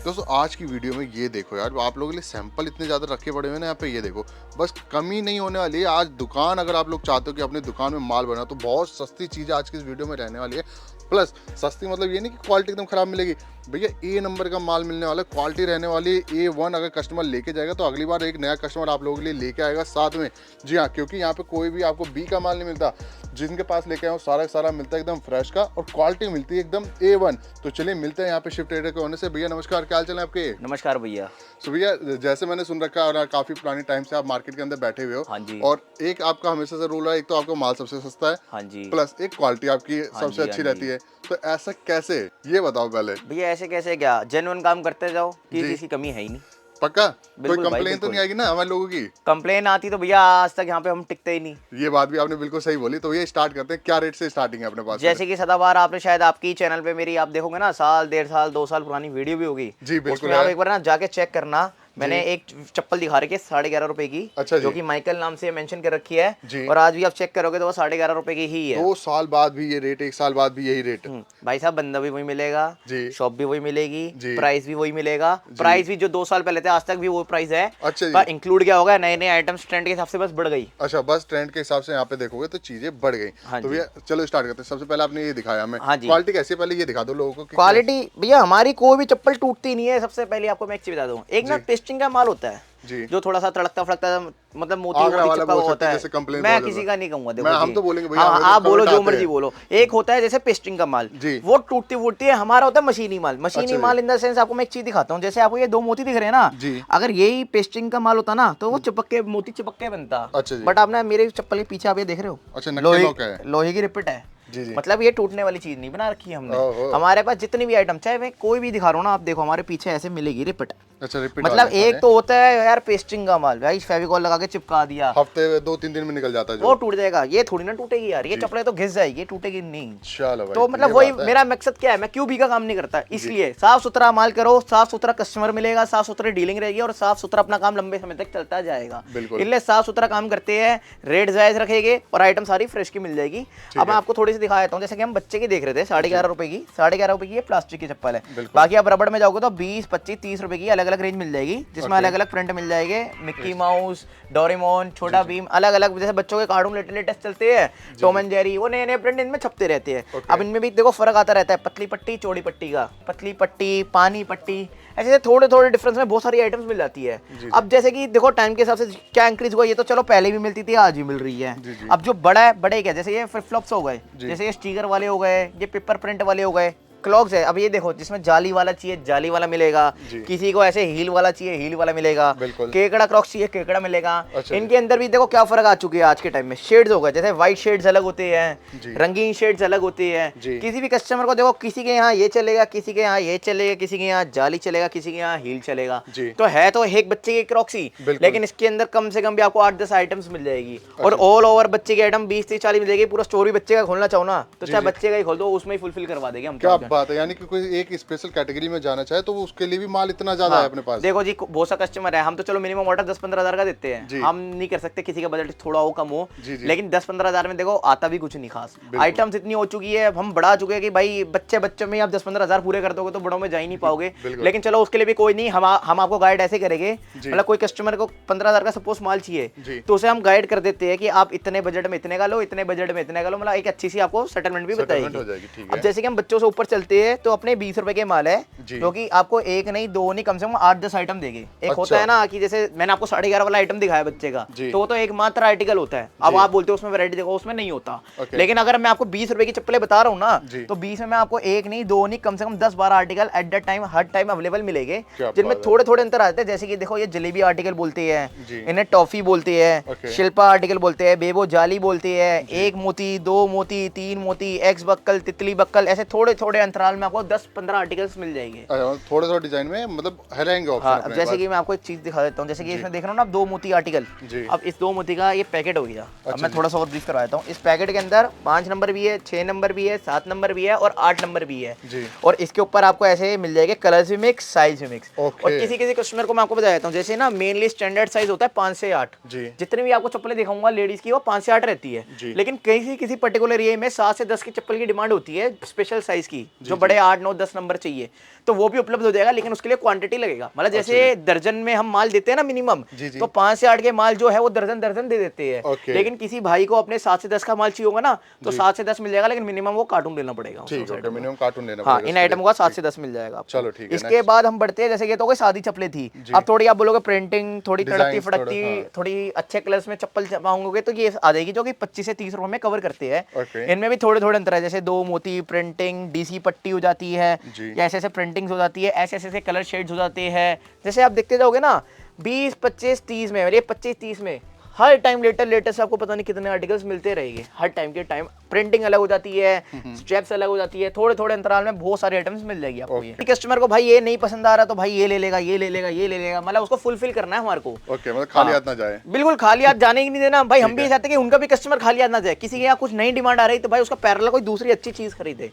दोस्तों आज की वीडियो में ये देखो यार, आप लोगों के लिए सैंपल इतने ज़्यादा रखे पड़े हुए हैं ना यहाँ पे, ये देखो बस कमी नहीं होने वाली है। आज दुकान अगर आप लोग चाहते हो कि अपनी दुकान में माल बना, तो बहुत सस्ती चीज़ आज की इस वीडियो में रहने वाली है। प्लस सस्ती मतलब ये नहीं कि क्वालिटी एकदम ख़राब मिलेगी भैया, ए नंबर का माल मिलने वाला है, क्वालिटी रहने वाली है A1। अगर कस्टमर लेके जाएगा तो अगली बार एक नया कस्टमर आप लोगों के लिए लेके आएगा साथ में। जी हाँ, क्योंकि यहाँ पे कोई भी आपको बी का माल नहीं मिलता, जिनके पास लेके आए सारा सारा मिलता है एकदम फ्रेश का, और क्वालिटी मिलती है एकदम A1। तो चलिए मिलते हैं यहाँ पे शिफ्ट ट्रेडर के होने से। भैया नमस्कार, क्या हाल चाल है आपके? नमस्कार भैया। सो भैया जैसे मैंने सुन रखा है और काफ़ी पुराने टाइम से आप मार्केट के अंदर बैठे हुए हो, हाँ जी। और एक आपका हमेशा से रूल है, एक तो आपका माल सबसे सस्ता है, हाँ जी। प्लस एक क्वालिटी आपकी सबसे अच्छी रहती है। तो ऐसा कैसे, ये बताओ पहले। भैया ऐसे कैसे, क्या जेन्युइन काम करते जाओ कि किसी कमी है ही नहीं। पक्का कोई बिल्कुल भाई, कंप्लेन तो नहीं आएगी ना हमारे लोगों की? कंप्लेन आती तो भैया आज तक यहाँ पे हम टिकते ही नहीं। ये बात भी आपने बिल्कुल सही बोली। तो ये स्टार्ट करते हैं, क्या रेट से स्टार्टिंग है अपने पास? जैसे कि सदाबहार आपने शायद आपकी चैनल पे मेरी आप देखोगे ना, साल 1.5 साल 2 साल पुरानी वीडियो भी होगी जी बिल्कुल। उसमें आप एक बार ना जाके चेक करना, मैंने एक चप्पल दिखा रखी है 11.5 रुपए की। अच्छा जो कि माइकल नाम से मेंशन कर रखी है जी। और आज भी आप चेक करोगे तो वो 11.5 रुपए की ही है। 2 साल बाद भी ये रेट, 1 साल बाद भी यही रेट? भाई साहब, बंदा भी वही मिलेगा, शॉप भी वही मिलेगी, प्राइस भी वही मिलेगा। प्राइस भी जो 2 साल पहले थे आज तक भी वो प्राइस है। अच्छा पर इंक्लूड क्या होगा, नए नए आइटम्स ट्रेंड के हिसाब से बस बढ़ गई। अच्छा, बस ट्रेंड के हिसाब से यहाँ पे देखोगे तो चीजें बढ़ गई। हाँ तो भैया चलो स्टार्ट करते हैं। सबसे पहले आपने ये दिखाया हमें। हाँ जी। क्वालिटी कैसी है पहले ये दिखा दो लोगों को। क्वालिटी भैया हमारी कोई भी चप्पल टूटती नहीं है। सबसे पहले आपको मैं एक चीज बता दूं, एक ना पेस्टिंग का माल होता है जी, जो थोड़ा सा तड़कता फड़कता, मतलब मोती आगरा मोती वाला चिपका बोल हुआ सकते होता हैं, है। जैसे कंप्लेन मैं बहुत किसी ज्यादा। का नहीं कहूंगा, देखो हम जी। तो बोलेंगे भैया, हाँ, हमें तो आप बोलो comment जो आते मर्जी हैं। बोलो। एक होता है जैसे पेस्टिंग का माल, जी। वो टूटती फूटती है। हमारा होता है मशीनी माल। मशीनी अच्छा माल इन द सेंस, आपको मैं एक चीज दिखाता हूँ। जैसे आपको ये 2 मोती दिख रहे हैं ना, जी। अगर यही पेस्टिंग का माल होता ना तो वो चिपक के मोती चिपक के बनता। अच्छा जी। बट आपने मेरे चप्पल के पीछे आप ये देख रहे हो, अच्छा, नक्के लॉक है। लोहे की रिपिट है। जी जी। मतलब ये टूटने वाली चीज नहीं बना रखी है हमने। ओहो। हमारे पास जितनी भी आइटम, चाहे मैं कोई भी दिखा रहा हूँ ना, आप देखो हमारे पीछे ऐसे मिलेगी रिपिट। अच्छा, रिपीट मतलब एक तो होता है यार पेस्टिंग का माल, भाई फेविकॉल लगा के चिपका दिया, हफ्ते 2-3 दिन में निकल जाता है वो जो। टूट जाएगा। ये थोड़ी ना टूटेगी यार, ये चप्पलें तो घिस जाएगी, टूटेगी नहीं। चलो भाई, तो मतलब वही मेरा मकसद क्या है, मैं क्यों भी का काम नहीं करता, इसलिए साफ सुथरा माल करो, साफ सुथरा कस्टमर मिलेगा, साफ सुथरी डीलिंग रहेगी और साफ सुथरा अपना काम लंबे समय तक चलता जाएगा। इसलिए साफ सुथरा काम करते हैं, रेट जायज रखेंगे और आइटम सारी फ्रेश की मिल जाएगी। अब मैं आपको थोड़ी सी दिखा देता हूँ। जैसे कि हम बच्चे की देख रहे थे 11.5 रुपए की, 11.5 रुपए की ये प्लास्टिक की चप्पल है। बाकी आप रबड़ में जाओगे तो 20, 25, 30 रुपए की अलग अलग रेंज मिल जाएगी, जिसमें अलग अलग प्रिंट मिल जाएंगे। मिक्की माउस, डोरेमोन, छोटा भीम, अलग अलग जैसे बच्चों के कार्टून लेटेस्ट चलते हैं, टॉम एंड जेरी, वो नए नए प्रिंट इनमें छपते रहते हैं। अब इनमें भी देखो फर्क आता रहता है, पतली पट्टी चौड़ी पट्टी का, पतली पट्टी पानी पट्टी, ऐसे थोड़े थोड़े डिफरेंस में बहुत सारी आइटम्स मिल जाती है। अब जैसे कि देखो टाइम के हिसाब से क्या इंक्रीज हुआ, ये तो चलो पहले भी मिलती थी, आज भी मिल रही है। अब जो बड़ा है, बड़े क्या, जैसे ये फ्लिप फ्लॉप्स हो गए, जैसे ये स्टिकर वाले हो गए, ये पेपर प्रिंट वाले हो गए, क्लॉक्स है। अब ये देखो, जिसमें जाली वाला चाहिए जाली वाला मिलेगा, किसी को ऐसे हील वाला चाहिए हील वाला मिलेगा, केकड़ा क्रॉक्स चाहिए केकड़ा मिलेगा। इनके अंदर भी देखो क्या फर्क आ चुकी है आज के टाइम में। शेड्स हो गए, जैसे व्हाइट शेड्स अलग होते हैं, रंगीन शेड्स अलग होती है। किसी भी कस्टमर को देखो, किसी के यहाँ ये चलेगा, किसी के यहाँ ये चलेगा, किसी के यहाँ जाली चलेगा, किसी के यहाँ हील चलेगा। तो है तो एक बच्चे की क्रॉक्सी, लेकिन इसके अंदर कम से कम भी आपको 8-10 आइटम्स मिल जाएगी। और ऑल ओवर बच्चे की आइटम 20-30-40 मिल जाएगी। पूरा स्टोर भी बच्चे का खोलना चाहो ना तो चाहे बच्चे का ही खोल दो, उसमें ही फुलफिल करवा देंगे हम। क्या बात है, यानी कि कोई एक स्पेशल कैटेगरी में जाना चाहे तो उसके लिए भी माल इतना ज्यादा है अपने पास। देखो जी, बहुत सा कस्टमर है, हम तो चलो मिनिमम ऑर्डर 10-15 हजार का देते हैं। हम नहीं कर सकते किसी का बजट थोड़ा हो कम हो, लेकिन 10-15 हजार में देखो आता भी कुछ नहीं खास। आइटम्स इतनी हो चुकी है, हम बढ़ा चुके हैं कि भाई बच्चों में आप 10-15 हजार पूरे कर दोगे तो बड़ों में जा ही नहीं पाओगे। लेकिन चलो उसके लिए भी कोई नहीं, हम आपको गाइड ऐसे करेंगे। मतलब कोई कस्टमर को 15 हजार का सपोज माल चाहिए तो उसे हम गाइड कर देते हैं कि आप इतने बजट में इतने का लो, इतने बजट में इतने का लो। मतलब एक अच्छी सी आपको सेटलमेंट भी बताएगी। अब जैसे कि हम बच्चों से ऊपर चलते हैं तो अपने 20 रुपए के माल है, जो कि आपको एक नहीं दो नहीं कम से कम 8-10 आइटम देंगे। एक होता है ना कि जैसे मैंने आपको 11.5 वाला आइटम दिखाया बच्चे का, तो वो तो एक मात्र आर्टिकल होता है। अब आप बोलते हो उसमें वैरायटी देखो, उसमें नहीं होता। लेकिन अगर मैं आपको 20 रुपए की चप्पलें बता रहा हूँ ना, तो 20 में मैं आपको एक नहीं दो नहीं कम से कम 10-12 article at the time her time available मिलेंगे, जिनमें थोड़े थोड़े अंतर आते हैं। जैसे कि देखो ये जलेबी आर्टिकल बोलते हैं, इन्हें टॉफी बोलते हैं, शिल्पा आर्टिकल बोलते हैं, बेबो जाली बोलते हैं, 1 मोती 2 मोती 3 मोती, एक्स बक्कल तितली बक्कल, ऐसे थोड़े थोड़े अंतराल में आपको 10-15 आर्टिकल्स मिल जाएंगे। थोड़े थोड़े डिजाइन में मतलब रहेंगे ऑप्शन। हाँ, जैसे कि मैं आपको एक चीज दिखा देता हूँ। जैसे कि इसमें देख रहा हूँ ना आप 2 मोती आर्टिकल, अब इस 2 मोती का ये पैकेट हो गया। अब मैं थोड़ा सा और ब्रीफ करवा देता हूँ। इस पैकेट के अंदर 5 नंबर भी है, 6 नंबर भी है, 7 नंबर भी है और 8 नंबर भी है। और इसके ऊपर आपको ऐसे मिल जाएंगे कलर्स भी मिक्स, साइज भी मिक्स। और किसी किसी कस्टमर को मैं आपको बता देता हूँ, जैसे ना मेनली स्टैंडर्ड साइज होता है 5 से 8। जितनी भी आपको चप्पलें दिखाऊंगा लेडीज की वो 5 से 8 रहती है। लेकिन किसी पर्टिकुलर ये में 7 से 10 की चप्पल की डिमांड होती है स्पेशल साइज की, जो बड़े 8 9 10 नंबर चाहिए तो वो भी उपलब्ध हो जाएगा, लेकिन उसके लिए क्वांटिटी लगेगा। मतलब जैसे दर्जन में हम माल देते हैं ना मिनिमम, तो 5 से 8 के माल जो है वो दर्जन दर्जन दे देते हैं। लेकिन किसी भाई को अपने 7 से 10 का माल चाहिए होगा ना, तो 7 से 10 मिल जाएगा, लेकिन मिनिमम वो कार्टून लेना पड़ेगा। मिनिमम कार्टून लेना हाँ, इन आइटम का 7 से 10 मिल जाएगा। चलो ठीक है। इसके बाद हम बढ़ते हैं, जैसे ये तो कोई सादी चप्पलें थी, अब थोड़ी आप बोलोगे प्रिंटिंग, थोड़ी तड़कती फड़कती, थोड़ी अच्छे कलर्स में चप्पल मांगोगे तो ये आ जाएगी, जो कि 25 से 30 रुपए में कवर करते हैं। इनमें भी थोड़े थोड़े अंतर है, जैसे 2 मोती प्रिंटिंग, डीसी पट्टी हो जाती है, या ऐसे ऐसे प्रिंटिंग्स हो जाती है, ऐसे ऐसे कलर शेड्स हो जाते हैं। जैसे आप देखते जाओगे ना 20 25 30 में, ये 25 30 में हर टाइम लेटेस्ट आपको पता नहीं कितने आर्टिकल्स मिलते रहेंगे, हर टाइम के टाइम। प्रिंटिंग अलग हो जाती है, स्ट्रैप्स अलग हो जाती है, थोड़े थोड़े अंतराल में बहुत सारे आइटम्स मिल जाएगी आपको। ये कस्टमर को भाई ये नहीं पसंद आ रहा तो भाई ये ले लेगा, ये ले लेगा, ये ले लेगा, मतलब उसको फुलफिल करना है हमारे को। ओके, मतलब खाली हाथ ना जाए। बिल्कुल खाली हाथ जाने ही नहीं देना भाई। हम भी ये चाहते हैं कि उनका भी कस्टमर खाली हाथ ना जाए। किसी के यहाँ कुछ नई डिमांड आ रही तो भाई उसका पैरेलल कोई दूसरी अच्छी चीज खरीदे।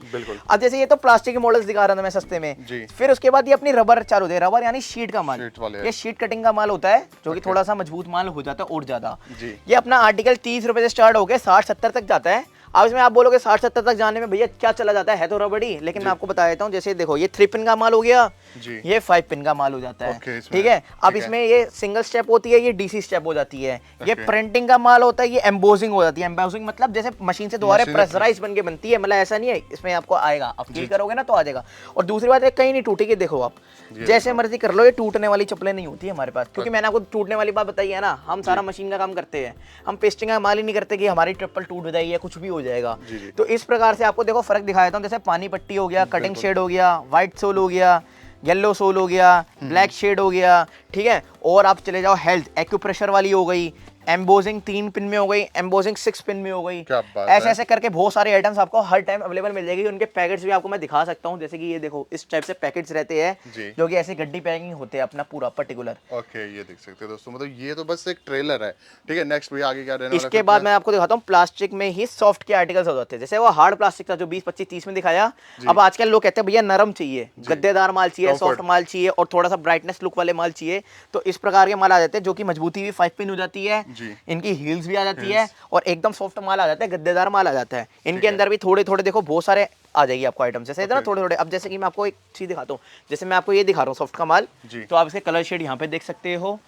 अब जैसे ये तो प्लास्टिक के मॉडल्स दिखा रहा था मैं सस्ते में, फिर उसके बाद ये अपनी रबर चालू होती है। रबर यानी शीट का माल, ये शीट कटिंग का माल होता है, जो कि थोड़ा सा मजबूत माल हो जाता है और ज्यादा। ये अपना आर्टिकल 30 रुपए से स्टार्ट होकर 60-70 तक जाता है। अब इसमें आप बोलोगे 60-70 तक जाने में भैया क्या चला जाता है तो रबड़ी, लेकिन मैं आपको बता देता हूँ। जैसे देखो ये 3 पिन का माल हो गया, ये 5 पिन का माल हो जाता है, ठीक है। अब इसमें ये सिंगल स्टेप होती है, ये डीसी स्टेप हो जाती है। ये प्रिंटिंग का माल होता है, ये एम्बोसिंग हो जाती है। एम्बोसिंग मतलब जैसे मशीन से दोबारा प्रेशराइज बन के बनती है, मतलब ऐसा नहीं है इसमें आपको आएगा, आप फील करोगे ना तो आ जाएगा। और दूसरी बात है कहीं नहीं टूटेगी, देखो आप जैसे मर्जी कर लो, ये टूटने वाली चप्पलें नहीं होती है हमारे पास, क्योंकि मैंने आपको टूटने वाली बात बताई है ना। हम सारा मशीन का काम करते हैं, हम पेस्टिंग का माल ही नहीं करते कि हमारी ट्रिपल टूट जाएगी या कुछ भी हो जाएगा। तो इस प्रकार से आपको देखो फर्क दिखा देता हूँ। जैसे पानी पट्टी हो गया, कटिंग शेड हो गया, व्हाइट सोल हो गया, येलो सोल हो गया, ब्लैक शेड हो गया, ठीक है। और आप चले जाओ हेल्थ, एक्यूप्रेशर वाली हो गई, एम्बोजिंग 3 पिन में हो गई, एम्बोजिंग 6 पिन में हो गई। ऐसे ऐसे करके बहुत सारे आइटम्स आपको हर टाइम अवेलेबल मिल जाएगी। उनके पैकेट्स भी आपको मैं दिखा सकता हूँ, जैसे कि ये देखो इस टाइप से पैकेट्स रहते हैं, जो कि ऐसे गड्डी पैकिंग होते हैं अपना पूरा पर्टिकुलर। ओके, ये देख सकते हैं दोस्तों, मतलब ये तो बस एक ट्रेलर है, ठीक है। नेक्स्ट भी आगे क्या रहने वाला है? इसके बाद मैं आपको दिखाता हूँ प्लास्टिक में ही सॉफ्ट के आर्टिकल्स हो जाते हैं। जैसे वो हार्ड प्लास्टिक था जो 20 25 30 में दिखाया, अब आजकल लोग कहते हैं भैया नरम चाहिए, गद्देदार माल चाहिए, सॉफ्ट माल चाहिए और थोड़ा सा ब्राइटनेस लुक वाले माल चाहिए, तो इस प्रकार के माल आ जाते हैं, जो कि मजबूती भी 5 पिन हो जाती है, इनकी भी आ जाती है और एकदम सॉफ्ट माल आ जाता है, गद्देदार माल आ जाता है। इनके अंदर भी थोड़े थोड़े देखो बहुत सारे आ जाएगी आपको आइटम, जैसे इधर थोड़े थोड़े। अब जैसे कि मैं आपको एक चीज दिखाता हूँ, जैसे मैं आपको ये दिखा रहा हूँ सॉफ्ट का माल, तो आप इसके कलर शेड यहाँ पे देख सकते हो।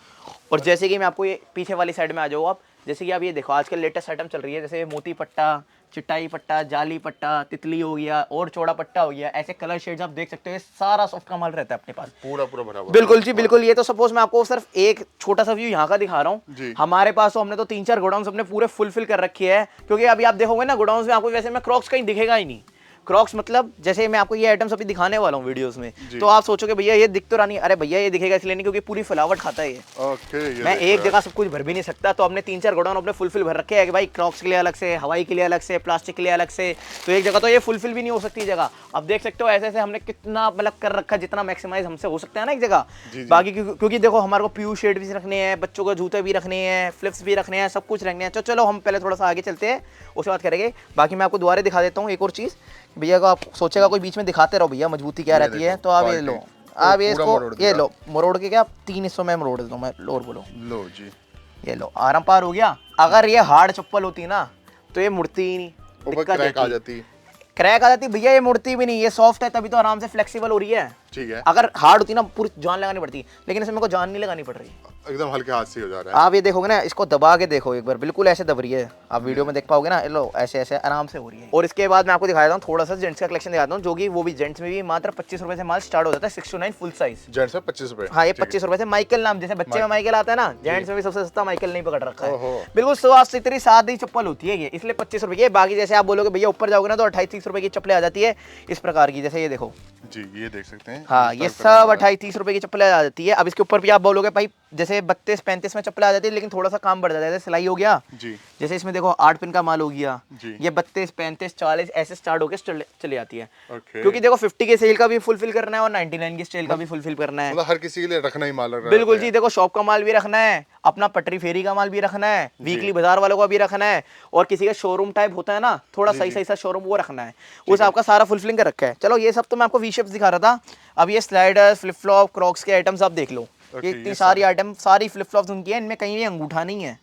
और जैसे कि मैं आपको ये पीछे वाली साइड में आ जाओ आप, जैसे कि आप ये देखो आजकल लेटेस्ट आइटम चल रही है, जैसे मोती पट्टा, चिटाई पट्टा, जाली पट्टा, तितली हो गया और चौड़ा पट्टा हो गया, ऐसे कलर शेड्स आप देख सकते हो। सारा सॉफ्ट का माल रहता है अपने पास, पूरा भरा हुआ। बिल्कुल जी बिल्कुल। ये तो सपोज मैं आपको सिर्फ एक छोटा सा व्यू यहाँ का दिखा रहा हूँ। हमारे पास तो हमने तो 3-4 गोडाउन्स अपने पूरे फुलफिल कर रखे हैं, क्योंकि अभी आप देखोगे ना गोडाउन्स में आपको वैसे में क्रॉक्स कहीं दिखेगा ही नहीं। क्रॉक्स मतलब जैसे मैं आपको ये आइटम्स अभी दिखाने वाला हूँ वीडियोस में, तो आप सोचोगे भैया ये दिख तो रहा नहीं, अरे भैया ये दिखेगा इसलिए नहीं क्योंकि पूरी फुलावट खाता है ये। मैं एक जगह सब कुछ भर भी नहीं सकता, तो हमने 3-4 गोडाउन अपने फुलफिल भर रखे हैं कि भाई क्रॉक्स के लिए अलग से, हवाई के लिए अलग से, प्लास्टिक के लिए अलग से, तो एक जगह तो ये फुलफिल भी नहीं हो सकती जगह। अब देख सकते हो ऐसे ऐसे हमने कितना मतलब कर रखा, जितना मैक्सिमाइज हमसे हो सकता है ना एक जगह। बाकी क्योंकि देखो हमारे को प्यू शेड भी रखने हैं, बच्चों को जूते भी रखने हैं, फ्लिप्स भी रखने हैं, सब कुछ रखने हैं। तो चलो हम पहले थोड़ा सा आगे चलते हैं, उसके बाद करेंगे। बाकी मैं आपको दोबारा दिखा देता हूँ एक और चीज़, भैया को आप सोचेगा कोई बीच में दिखाते रहो भैया मजबूती क्या रहती है, तो आप ये लो, आप ये इसको ये लो मरोड़ के, क्या 3 हिस्सों में मरोड़ देता हूँ मैं, लोर बोलो लो जी, ये लो आराम पार हो गया। अगर ये हार्ड चप्पल होती ना तो ये मुड़ती ही नहीं, क्रैक आ जाती, क्रैक आ जाती। भैया ये मुड़ती भी नहीं, ये सॉफ्ट है तभी तो आराम से फ्लेक्सिबल हो रही है, ठीक है। अगर हार्ड होती ना पूरी जान लगानी पड़ती, लेकिन इसमें को जान नहीं लगानी पड़ रही, एकदम हल्के हाथ से हो जा रहा है। आप ये देखोगे ना, इसको दबा के देखो एक बार, बिल्कुल ऐसे दब रही है, आप वीडियो में देख पाओगे ना, लो ऐसे ऐसे आराम से हो रही है। और इसके बाद मैं आपको दिखाता हूँ थोड़ा सा जेंट्स का कलेक्शन दिखाता हूँ, जो कि वो भी जेंट्स में भी मात्र 25 रुपए से माल स्टार्ट हो जाता है, 6 to 9 फुल साइज। जेंट्स में 25 रुपए? हाँ, ये 25 रुपए से। माइकल नाम, जैसे बच्चे में माइकल आता है ना, जेंट्स में भी सबसे सस्ता माइकल नहीं पकड़ रखा है, बिल्कुल 180 सादी चप्पल होती है ये, इसलिए 25 रुपए की। बाकी जैसे आप बोलोगे भैया ऊपर जाओगे ना तो 28-30 रुपए की चप्पलें आ जाती है इस प्रकार की, जैसे ये देखो जी, ये देख सकते हैं। हाँ, ये सब 28-30 रुपए की चप्पल आ जाती है। अब इसके ऊपर भी आप बोलोगे भाई जैसे 32-35 में चप्पल आ जाती है, लेकिन थोड़ा सा काम बढ़ जाता है, जैसे सिलाई हो गया जी, जैसे इसमें देखो 8 पिन का माल हो गया, ये 32, 35, 40 ऐसे स्टार्ट होकर चली जाती है, क्योंकि देखो 50 के सेल का भी फुलफिल करना है और 99 के सेल का भी फुलफिल करना है, मतलब हर किसी के लिए रखना ही माल। बिल्कुल जी। देखो शॉप का माल भी रखना है, अपना पटरी फेरी का माल भी रखना है, वीकली बाजार वालों का भी रखना है, और किसी का शोरूम टाइप होता है ना थोड़ा सही सा शोरूम, वो रखना है, उस आपका सारा फुलफिलिंग कर रखा है। चलो ये सब तो मैं आपको वी शेप्स दिखा रहा था। अब ये स्लाइडर्स, फ्लिप फ्लॉप, क्रॉक्स के आइटम्स आप देख लो, ये इतनी सारी आइटम, सारी फ्लिप फ्लॉप्स उनकी है, इनमें कहीं भी अंगूठा नहीं है,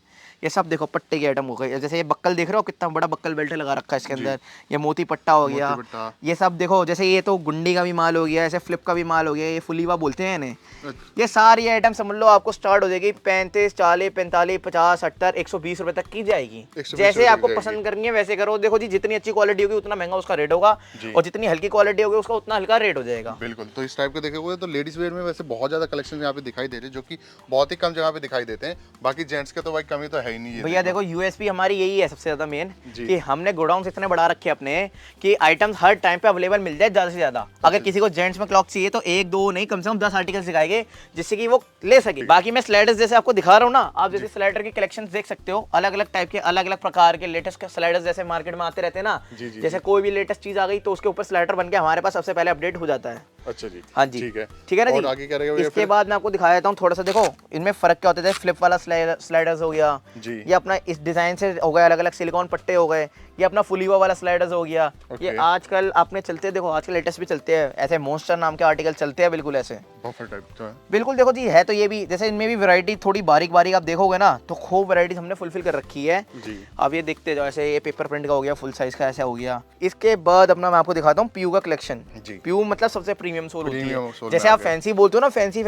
ये सब देखो पट्टे की आइटम हो गई, जैसे ये बक्कल देख रहे हो कितना बड़ा बक्कल बेल्ट लगा रखा है इसके अंदर, ये मोती पट्टा हो गया, ये सब देखो जैसे ये तो गुंडी का भी माल हो गया, ऐसे फ्लिप का भी माल हो गया, ये फुलीवा बोलते हैं इन्हें। ये सारी आइटम समझ लो आपको स्टार्ट हो जाएगी 35, 40, 45, 50, 70, 120 रुपए तक की जाएगी। जैसे आपको पसंद करनी है वैसे करो। देखो जी जितनी अच्छी क्वालिटी होगी उतना महंगा उसका रेट होगा, और जितनी हल्की क्वालिटी होगी उसका उतना हल्का रेट हो जाएगा। बिल्कुल। तो इस टाइप के देखोगे तो लेडीज वेयर में वैसे बहुत ज्यादा कलेक्शन यहाँ पे दिखाई दे रहे हैं, जो कि बहुत ही कम जगह पे दिखाई देते हैं। बाकी जेंट्स के तो भाई कमी तो है ही नहीं है भैया। देखो यूएसपी हमारी यही है सबसे ज्यादा मेन, कि हमने गोडाउन इतने बढ़ा रखे अपने कि आइटम्स हर टाइम पे अवेलेबल मिल जाए ज्यादा से ज्यादा। अगर किसी को जेंट्स में क्लॉक चाहिए तो 1 2 नहीं कम से कम 10 आर्टिकल्स दिखाएंगे जिससे कि वो ले सके। बाकी मैं स्लाइडर्स जैसे आपको दिखा रहा हूँ ना, आप जैसे स्लाइडर की कलेक्शन देख सकते हो, अलग अलग टाइप के अलग अलग प्रकार के लेटेस्ट स्लाइडर्स जैसे मार्केट में आते रहते हैं ना। जैसे कोई भी लेटेस्ट चीज आ गई तो उसके ऊपर स्लाइडर बन के हमारे पास सबसे पहले अपडेट हो जाता है। अच्छा जी, हाँ जी, ठीक है ना जी। आगे क्या रहेगा? इसके बाद मैं आपको दिखा देता हूँ थोड़ा सा। देखो इनमें फर्क क्या होता है, फ्लिप वाला स्लाइडर्स हो गया, ये अपना इस डिजाइन से हो गया, अलग अलग सिलिकॉन पट्टे हो गए, ये अपना फुलीवा वाला स्लाइडर्स हो गया। ये आजकल आपने चलते देखो, आजकल लेटेस्ट भी चलते हैं, ऐसे मॉन्स्टर नाम के आर्टिकल चलते हैं, बिल्कुल ऐसे बफर टाइप तो है। बिल्कुल देखो जी है तो ये भी, जैसे इनमें भी वैरायटी थोड़ी बारीक बारीक आप देखोगे ना तो खूब वैरायटी हमने फुलफिल कर रखी है जी। अब ये देखते जाओ, ऐसे ये पेपर प्रिंट का हो गया, फुल साइज का ऐसा हो गया। इसके बाद अपना मैं आपको दिखाता हूँ प्यू का कलेक्शन। प्यू मतलब सबसे प्रीमियम सोल होती है, जैसे आप फैंसी बोलते हो ना, फैंसी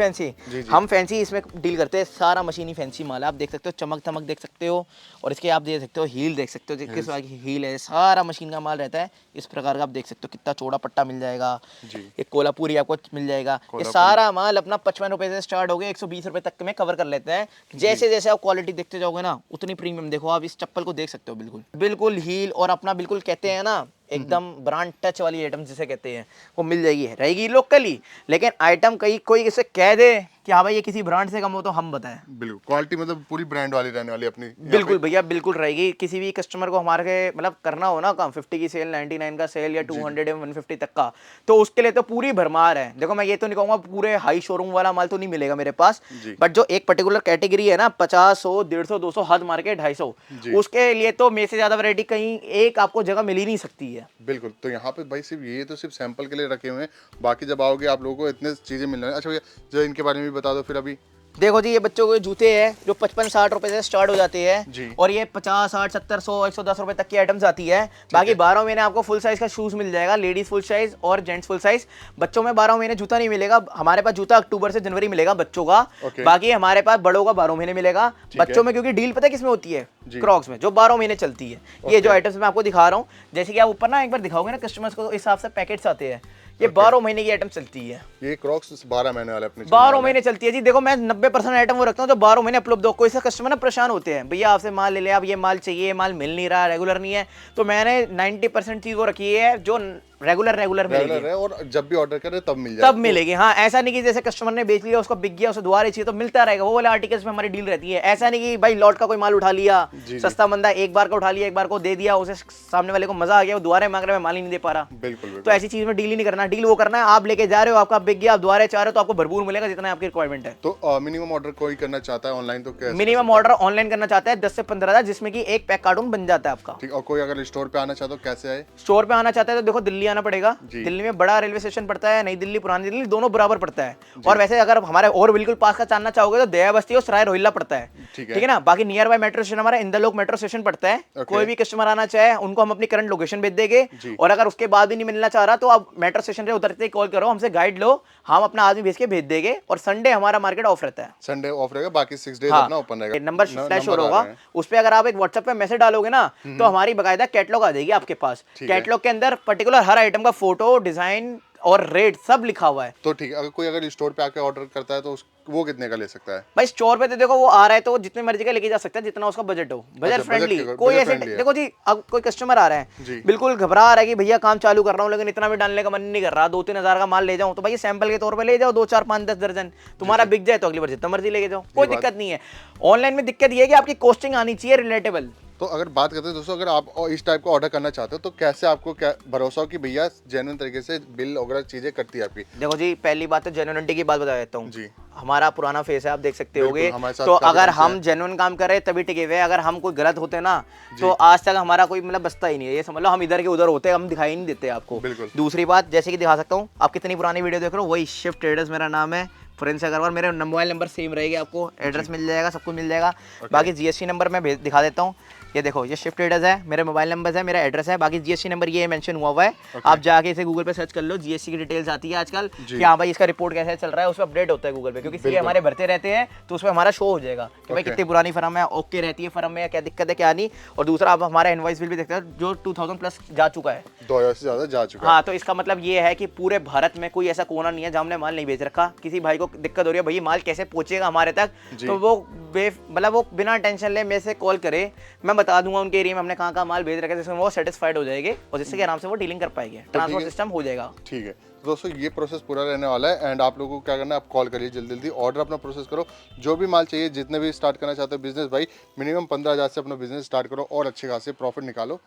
हम फैंसी इसमें डील करते हैं, सारा मशीनी फैंसी माल है। आप देख सकते हो चमक धमक देख सकते हो, और इसके आप देख सकते हो हील देख सकते हो, किस तरह की हील है, सारा मशीन का माल रहता है। इस प्रकार का आप देख सकते हो कितना चौड़ा पट्टा मिल जाएगा, एक कोलापुरी आपको मिल जाएगा। ये सारा माल अपना 55 रुपए से स्टार्ट हो गया 120 रुपए तक में कवर कर लेते हैं। जैसे जैसे आप क्वालिटी देखते जाओगे ना उतनी प्रीमियम। देखो आप इस चप्पल को देख सकते हो, बिल्कुल बिल्कुल हील और अपना बिल्कुल कहते हैं ना एकदम ब्रांड टच वाली आइटम जिसे कहते हैं वो मिल जाएगी, रहेगी लोकली। लेकिन आइटम कोई इसे कह दे कि हाँ भाई ये किसी ब्रांड से कम हो तो हम बताएं, बिल्कुल क्वालिटी मतलब पूरी ब्रांड वाली रहने वाली अपनी। बिल्कुल भैया बिल्कुल रहेगी। किसी भी कस्टमर को हमारे मतलब करना हो ना काम, 50 की सेल, 99 का सेल या 200 या 150 तक का, तो उसके लिए तो पूरी भरमार है। देखो मैं ये तो नहीं कहूँगा पूरे हाई शोरूम वाला माल तो नहीं मिलेगा मेरे पास, बट जो एक पर्टिकुलर कैटेगरी है ना 50, 100, 150, 200, हद मार के 250, उसके लिए तो मेरे से ज्यादा वैरायटी कहीं एक आपको जगह मिल ही नहीं सकती है। बिल्कुल। तो यहाँ पे भाई सिर्फ ये तो सिर्फ सैंपल के लिए रखे हुए हैं, बाकी जब आओगे आप लोगों को इतने चीजें मिल रही हैं। अच्छा भैया जो इनके बारे में भी बता दो फिर। अभी देखो जी ये बच्चों के जूते हैं जो 55-60 रुपए से स्टार्ट हो जाते हैं, और ये 50, 60, 70, 100, 110 रुपए तक की आइटम्स आती है। बाकी 12 महीने आपको फुल साइज का शूज मिल जाएगा, लेडीज फुल साइज और जेंट्स फुल साइज। बच्चों में 12 महीने जूता नहीं मिलेगा, हमारे पास जूता अक्टूबर से जनवरी मिलेगा बच्चों का। बाकी हमारे पास बड़ों का 12 महीने मिलेगा। बच्चों में क्योंकि डील पता है किसमें होती है, क्रॉक्स में, जो 12 महीने चलती है। ये जो आइटम्स मैं आपको दिखा रहा हूँ, जैसे कि आप ऊपर ना एक बार दिखाओगे ना कस्टमर्स को, इस हिसाब से पैकेट्स आते हैं। ये 12 महीने की आइटम चलती है। ये क्रॉक्स 12 महीने वाले अपने 12 महीने चलती है जी। देखो मैं 90% आइटम वो रखता हूँ जो 12 महीने उपलब्ध हो। कोई सा कस्टमर ना परेशान होते हैं, भैया आपसे माल ले ले, अब ये माल चाहिए, ये माल मिल नहीं रहा, रेगुलर नहीं है, तो मैंने 90% चीज वो रखी है जो रेगुलर मिलेगी, और जब भी ऑर्डर करे तब मिल जाए, तब मिलेगी। हाँ ऐसा नहीं कि जैसे कस्टमर ने बेच लिया, उसको बिक गया, उसे दोबारा चाहिए तो मिलता रहेगा, वो वाले आर्टिकल्स में हमारी डील रहती है। ऐसा नहीं कि भाई लॉट का कोई माल उठा लिया, सस्ता मंदा एक बार का उठा लिया, एक बार को दे दिया, उसे सामने वाले को मजा आ गया, वो दोबारा मांग रहे, माल ही नहीं दे पा रहा। बिल्कुल। तो ऐसी चीज में डील ही नहीं करना। डील वो करना है आप लेके जा रहे हो, आपका बिक गया, आप दोबारा चाह रहे हो तो आपको भरपूर मिलेगा जितना आपकी रिक्वायरमेंट है। तो मिनिमम ऑर्डर कोई करना चाहता है ऑनलाइन तो कैसे? मिनिमम ऑर्डर ऑनलाइन करना चाहता है 10 से 15,000, जिसमें कि एक पैक कार्टून बन जाता है आपका। ठीक। और कोई अगर स्टोर पे आना चाहता है तो कैसे आए? स्टोर पे आना चाहता है तो देखो दिल्ली आना पड़ेगा। दिल्ली में बड़ा रेलवे स्टेशन पड़ता है, नई दिल्ली, पुरानी दिल्ली दोनों बराबर पड़ता है। और वैसे अगर हमारे और बिल्कुल पास का जानना चाहोगे तो दया बस्ती और सराय रोहिल्ला पड़ता है, ठीक है ना। बाकी नियर बाय मेट्रो स्टेशन हमारा इंदलोक मेट्रो स्टेशन पड़ता है। कोई भी कस्टमर आना चाहे उनको हम अपनी करंट लोकेशन भेज देंगे, और अगर उसके बाद भी नहीं मिलना चाह रहा तो आप मेट्रो स्टेशन से उतरते ही कॉल करो, हमसे गाइड लो, हम अपना आदमी भेज के भेज देंगे। और संडे हमारा मार्केट ऑफ रहता है, संडे ऑफ रहेगा, बाकी 6 डेज अपना ओपन रहेगा। नंबर फ्लैश हो होगा उस पे, अगर आप एक व्हाट्सएप पे मैसेज डालोगे ना तो हमारी बकायदा कैटलॉग आ जाएगी आपके पास। कैटलॉग के अंदर पर्टिकुलर हर आइटम का फोटो, डिजाइन और रेट सब लिखा हुआ है। तो ठीक है, अगर कोई स्टोर पे आके ऑर्डर करता है तो वो कितने का ले सकता है? भाई स्टोर पे तो देखो वो आ रहा है तो वो जितने मर्जी का लेके जा सकता है, जितना उसका बजट हो, बजट फ्रेंडली। कोई ऐसे देखो जी, अब कोई कस्टमर आ रहा है बिल्कुल घबरा रहा है कि भैया काम चालू कर रहा हूँ लेकिन इतना भी डालने का मन नहीं कर रहा, 2-3 हजार का माल ले जाऊँ, तो भाई सैंपल के तौर पे ले जाओ 2, 4, 5, 10 दर्जन, तुम्हारा बिक जाए तो अगली बार जितना मर्जी लेके जाओ, कोई दिक्कत नहीं है। ऑनलाइन में दिक्कत ये है कि आपकी कॉस्टिंग आनी चाहिए रिलेटेबल। तो अगर बात करते हैं दोस्तों, अगर आप इस टाइप का ऑर्डर करना चाहते हो तो कैसे आपको क्या भरोसा हो कि भैया जेन्युइन तरीके से बिल वगैरह चीजें करती है आपकी? देखो जी पहली बात तो जेन्युइनिटी की बात बता देता हूँ जी। हमारा पुराना फेस है, आप देख सकते होगे, तो अगर हम जेन्युइन काम कर रहे तभी टिके हुए, अगर हम कोई गलत होते ना तो आज तक हमारा कोई मतलब बचता ही नहीं है। ये समझ लो हम इधर के उधर होते, हम दिखाई नहीं देते आपको। दूसरी बात जैसे कि दिखा सकता हूँ, आप कितनी पुरानी वीडियो देख रहे हो, वही शिफ्ट ट्रेडर्स मेरा नाम है, प्रिंस अग्रवाल, मेरे मोबाइल नंबर सेम रहेगी, आपको एड्रेस मिल जाएगा, सब कुछ मिल जाएगा। बाकी जीएसटी नंबर मैं दिखा देता हूँ। ये देखो, ये शिफ्ट ट्रेडर्स है, मेरे मोबाइल नंबर है, मेरा एड्रेस है, बाकी जीएसटी नंबर ये मेंशन हुआ है। आप जाके इसे गूगल पे सर्च कर लो, जीएसटी की डिटेल्स आती है आजकल कि हाँ भाई इसका रिपोर्ट कैसे चल रहा है, उस पर अपडेट होता है गूगल पे, क्योंकि इसलिए हमारे भरते रहते हैं तो उसमें हमारा शो हो जाएगा कि भाई कितनी पुरानी फर्म है, ओके रहती है फर्म में, क्या दिक्कत है क्या नहीं। और दूसरा, आप हमारा इनवॉइस बिल भी देखते हैं जो 2000 प्लस जा चुका है, 2000 से ज्यादा जा चुका है। हाँ, तो इसका मतलब ये है कि पूरे भारत में कोई ऐसा कोना नहीं है जहाँ हमने माल नहीं बेच रखा। किसी भाई को दिक्कत हो रही है भाई माल कैसे पहुंचेगा हमारे तक, तो वो मतलब वो बिना टेंशन ले मेरे से कॉल करे, मैं बता दूंगा उनके एरिया में हमने कहाँ माल भेज रखा है, जिसमें वो सेटिस्फाइड हो जाएंगे और जिससे कि आराम से वो डीलिंग कर पाएंगे, ट्रांसपोर्ट सिस्टम हो जाएगा। ठीक है, तो दोस्तों ये प्रोसेस पूरा रहने वाला है एंड आप लोगों को क्या करना है, आप कॉल करिए जल्दी जल्दी, ऑर्डर अपना प्रोसेस करो, जो भी माल चाहिए, जितने भी स्टार्ट करना चाहते हो बिजनेस भाई, मिनिमम 15,000 से अपना बिजनेस स्टार्ट करो और अच्छे खासे प्रॉफिट निकालो।